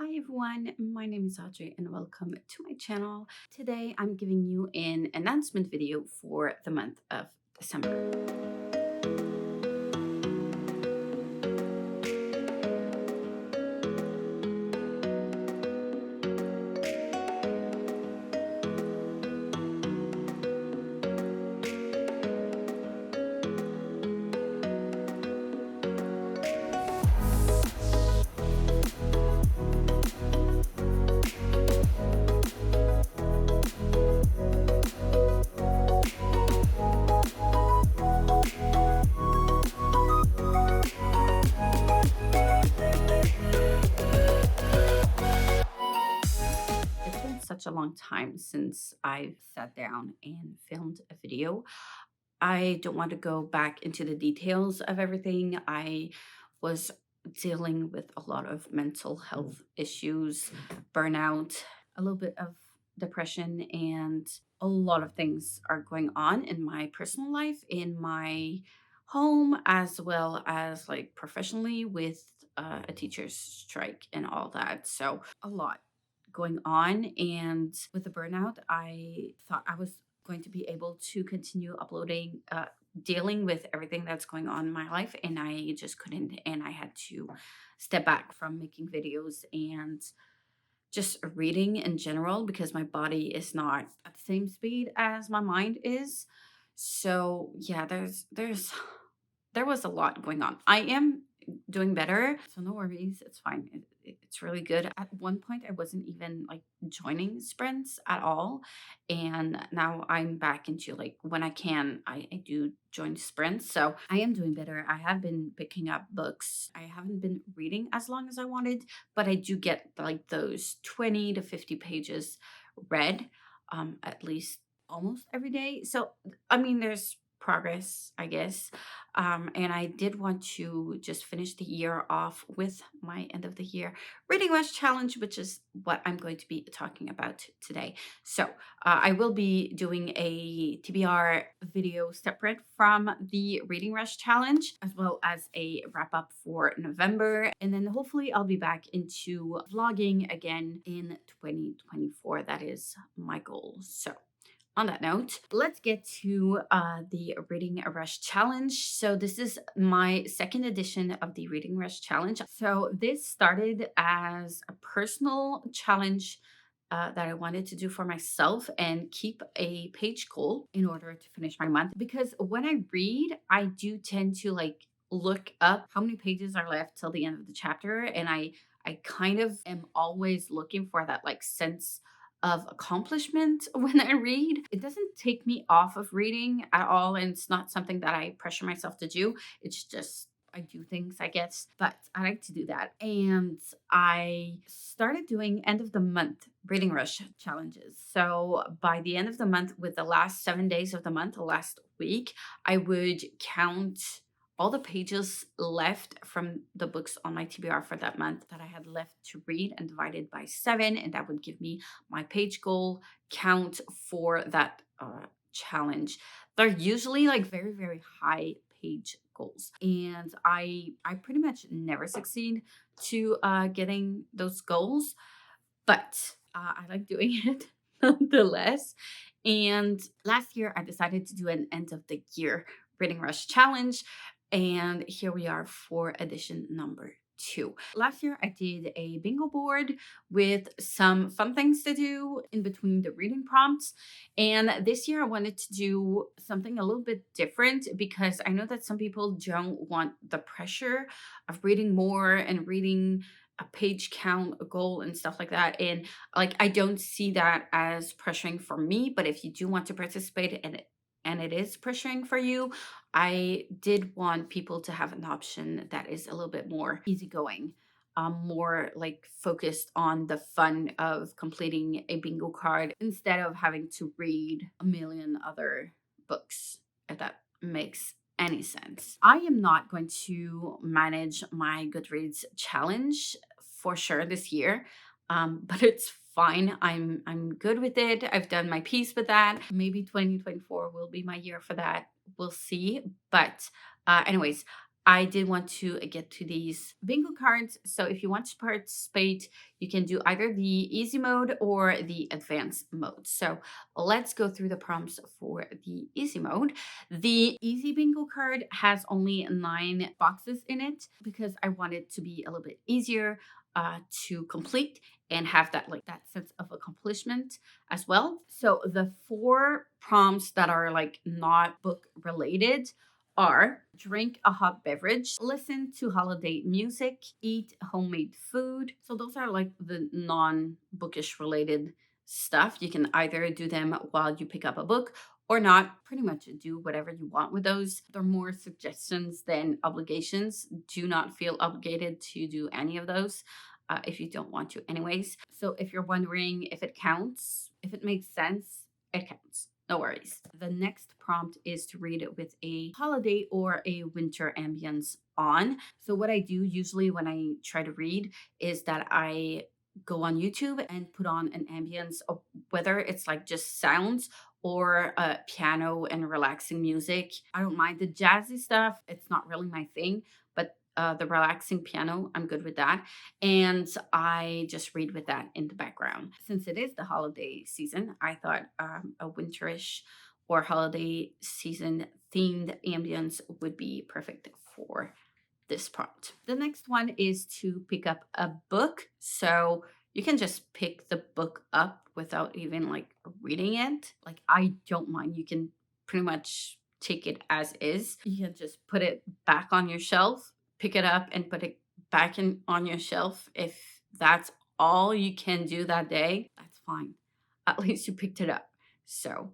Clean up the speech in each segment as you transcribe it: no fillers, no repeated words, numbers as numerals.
Hi everyone, my name is Audrey and welcome to my channel. Today I'm giving you an announcement video for the month of December. It's been such a long time since I've sat down and filmed a video. I don't want to go back into the details of everything. I was dealing with a lot of mental health issues, burnout, a little bit of depression, and a lot of things are going on in my personal life, in my home, as well as like professionally with a teacher's strike and all that. So, a lot going on. And with the burnout, I thought I was going to be able to continue uploading, dealing with everything that's going on in my life. And I just couldn't. And I had to step back from making videos and just reading in general because my body is not at the same speed as my mind is. So yeah, there was a lot going on. I am doing better, so no worries. It's fine. It's really good. At one point, I wasn't even like joining sprints at all, and now I'm back into like when I can, I do join sprints. So I am doing better. I have been picking up books. I haven't been reading as long as I wanted, but I do get like those 20 to 50 pages read, at least almost every day. So I mean, there's progress, I guess. And I did want to just finish the year off with my end of the year reading rush challenge, which is what I'm going to be talking about today. So I will be doing a TBR video separate from the reading rush challenge, as well as a wrap up for November. And then hopefully I'll be back into vlogging again in 2024. That is my goal. So on that note, let's get to the Reading Rush Challenge. So, this is my second edition of the Reading Rush Challenge. So, this started as a personal challenge that I wanted to do for myself and keep a page goal in order to finish my month. Because when I read, I do tend to like look up how many pages are left till the end of the chapter. And I kind of am always looking for that like sense of accomplishment when I read. It doesn't take me off of reading at all, and it's not something that I pressure myself to do. It's just I do things, I guess, but I like to do that. And I started doing end of the month reading rush challenges. So by the end of the month, with the last 7 days of the month, the last week, I would count all the pages left from the books on my TBR for that month that I had left to read and divided by 7. And that would give me my page goal count for that challenge. They're usually like very, very high page goals. And I pretty much never succeed to getting those goals, but I like doing it nonetheless. And last year I decided to do an end of the year reading rush challenge, and here we are for edition number 2. Last year, I did a bingo board with some fun things to do in between the reading prompts. And this year, I wanted to do something a little bit different because I know that some people don't want the pressure of reading more and reading a page count, a goal, and stuff like that. And like, I don't see that as pressuring for me, but if you do want to participate and it is pressuring for you, I did want people to have an option that is a little bit more easygoing, more like focused on the fun of completing a bingo card instead of having to read a million other books, if that makes any sense. I am not going to manage my Goodreads challenge for sure this year, but it's fine. I'm good with it. I've done my piece with that. Maybe 2024 will be my year for that. We'll see. But anyways, I did want to get to these bingo cards. So if you want to participate, you can do either the easy mode or the advanced mode. So let's go through the prompts for the easy mode. The easy bingo card has only 9 boxes in it because I want it to be a little bit easier to complete and have that sense of accomplishment as well. So the 4 prompts that are like not book related are: drink a hot beverage, listen to holiday music, eat homemade food. So those are like the non-bookish related stuff. You can either do them while you pick up a book or not. Pretty much do whatever you want with those. They're more suggestions than obligations. Do not feel obligated to do any of those. If you don't want to, anyways. So, if you're wondering if it counts, if it makes sense, it counts. No worries. The next prompt is to read it with a holiday or a winter ambience on. So, what I do usually when I try to read is that I go on YouTube and put on an ambience of whether it's like just sounds or piano and relaxing music. I don't mind the jazzy stuff, it's not really my thing, but the relaxing piano, I'm good with that. And I just read with that in the background. Since it is the holiday season, I thought a winterish or holiday season themed ambience would be perfect for this prompt. The next one is to pick up a book. So you can just pick the book up without even like reading it. Like, I don't mind. You can pretty much take it as is. You can just put it back on your shelf, pick it up and put it back in on your shelf. If that's all you can do that day, that's fine. At least you picked it up. So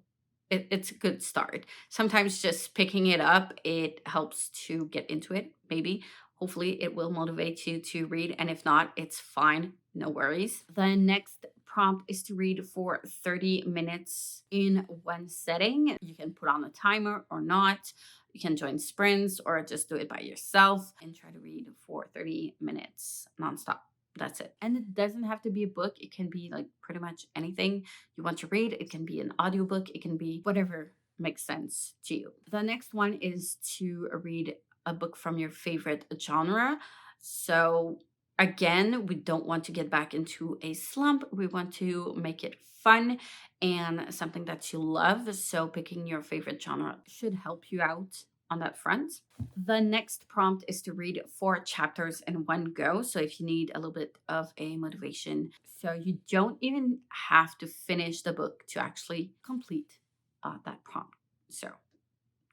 it's a good start. Sometimes just picking it up, it helps to get into it, maybe. Hopefully, it will motivate you to read. And if not, it's fine. No worries. The next prompt is to read for 30 minutes in one setting. You can put on a timer or not. You can join sprints or just do it by yourself and try to read for 30 minutes nonstop. That's it. And it doesn't have to be a book. It can be like pretty much anything you want to read. It can be an audiobook. It can be whatever makes sense to you. The next one is to read a book from your favorite genre. So again, we don't want to get back into a slump. We want to make it fun and something that you love. So picking your favorite genre should help you out on that front. The next prompt is to read 4 chapters in one go. So if you need a little bit of a motivation, so you don't even have to finish the book to actually complete that prompt. So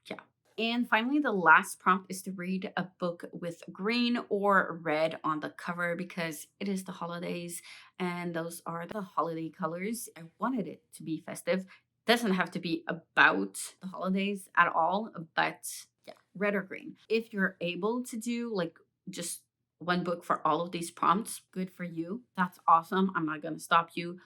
yeah. And finally, the last prompt is to read a book with green or red on the cover because it is the holidays and those are the holiday colors. I wanted it to be festive. Doesn't have to be about the holidays at all, but yeah, red or green. If you're able to do like just one book for all of these prompts, good for you. That's awesome. I'm not going to stop you.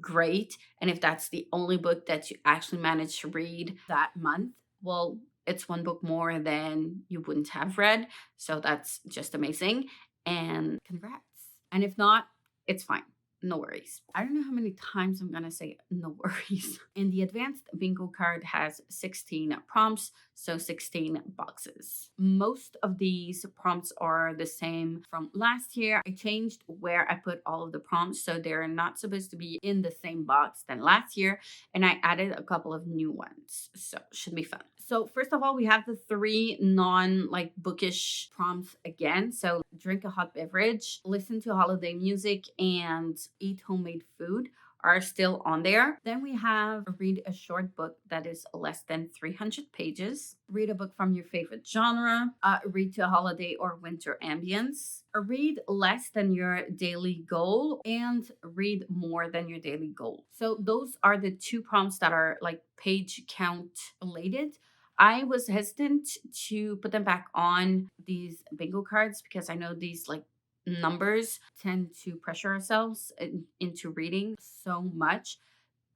Great. And if that's the only book that you actually managed to read that month, well, it's one book more than you wouldn't have read. So that's just amazing. And congrats. And if not, it's fine. No worries. I don't know how many times I'm going to say no worries. And the advanced bingo card has 16 prompts, so 16 boxes. Most of these prompts are the same from last year. I changed where I put all of the prompts, so they're not supposed to be in the same box than last year. And I added a couple of new ones, so should be fun. So first of all, we have the 3 non like bookish prompts again. So drink a hot beverage, listen to holiday music, and eat homemade food are still on there. Then we have read a short book that is less than 300 pages, read a book from your favorite genre, read to a holiday or winter ambience, read less than your daily goal, and read more than your daily goal. So those are the 2 prompts that are like page count related. I was hesitant to put them back on these bingo cards because I know these like numbers tend to pressure ourselves into reading so much.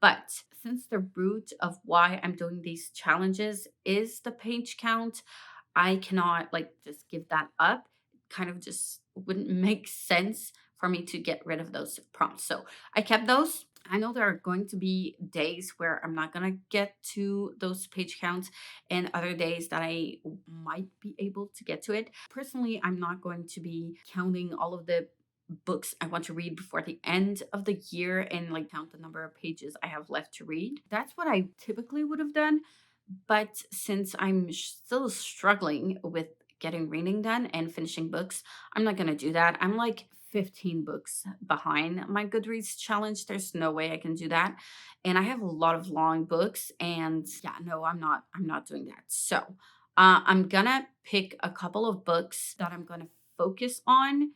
But since the root of why I'm doing these challenges is the page count, I cannot like just give that up. It kind of just wouldn't make sense for me to get rid of those prompts. So I kept those. I know there are going to be days where I'm not going to get to those page counts and other days that I might be able to get to it. Personally, I'm not going to be counting all of the books I want to read before the end of the year and like count the number of pages I have left to read. That's what I typically would have done. But since I'm still struggling with getting reading done and finishing books, I'm not going to do that. I'm like 15 books behind my Goodreads challenge. There's no way I can do that. And I have a lot of long books and yeah, no, I'm not doing that. So, I'm going to pick a couple of books that I'm going to focus on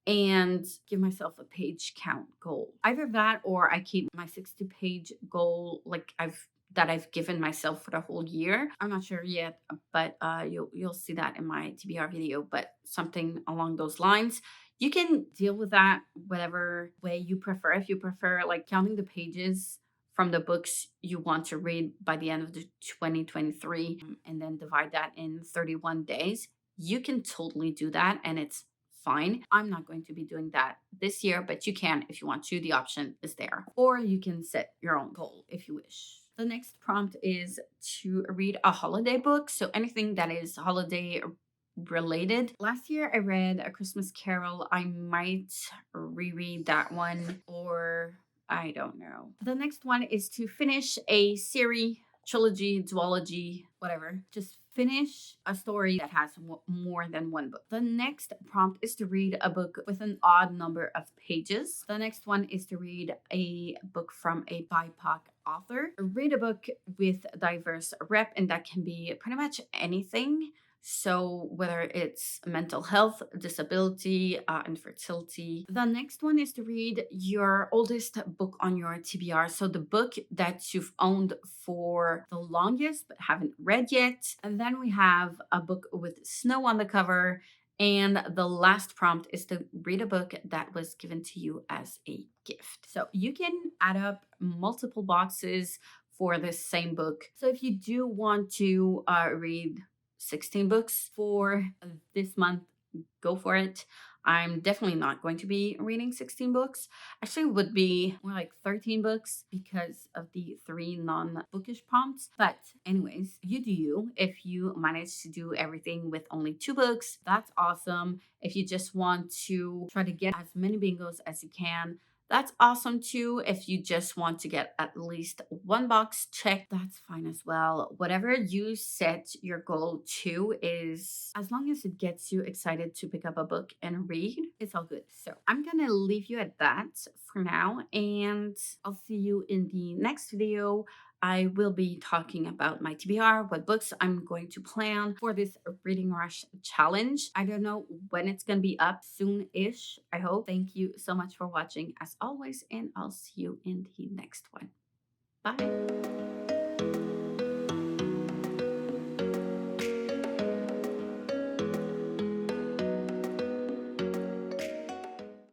and give myself a page count goal. Either that or I keep my 60-page goal like I've given myself for the whole year. I'm not sure yet, but you'll see that in my TBR video, but something along those lines. You can deal with that whatever way you prefer. If you prefer like counting the pages from the books you want to read by the end of the 2023 and then divide that in 31 days, you can totally do that and it's fine. I'm not going to be doing that this year, but you can if you want to. The option is there. Or you can set your own goal if you wish. The next prompt is to read a holiday book. So anything that is holiday related. Last year I read A Christmas Carol. I might reread that one or I don't know. The next one is to finish a series, trilogy, duology, whatever. Just finish a story that has more than one book. The next prompt is to read a book with an odd number of pages. The next one is to read a book from a BIPOC author. Read a book with diverse rep, and that can be pretty much anything. So, whether it's mental health, disability, infertility. The next one is to read your oldest book on your TBR. So, the book that you've owned for the longest but haven't read yet. And then we have a book with snow on the cover. And the last prompt is to read a book that was given to you as a gift. So, you can add up multiple boxes for this same book. So, if you do want to read 16 books for this month, go for it. I'm definitely not going to be reading 16 books. Actually, would be more like 13 books because of the 3 non-bookish prompts. But anyways, you do you. If you manage to do everything with only 2 books, that's awesome. If you just want to try to get as many bingos as you can, that's awesome too. If you just want to get at least 1 box checked, that's fine as well. Whatever you set your goal to is, as long as it gets you excited to pick up a book and read, it's all good. So I'm gonna leave you at that for now, and I'll see you in the next video. I will be talking about my TBR, what books I'm going to plan for this reading rush challenge. I don't know when it's going to be up, soon-ish, I hope. Thank you so much for watching as always, and I'll see you in the next one. Bye.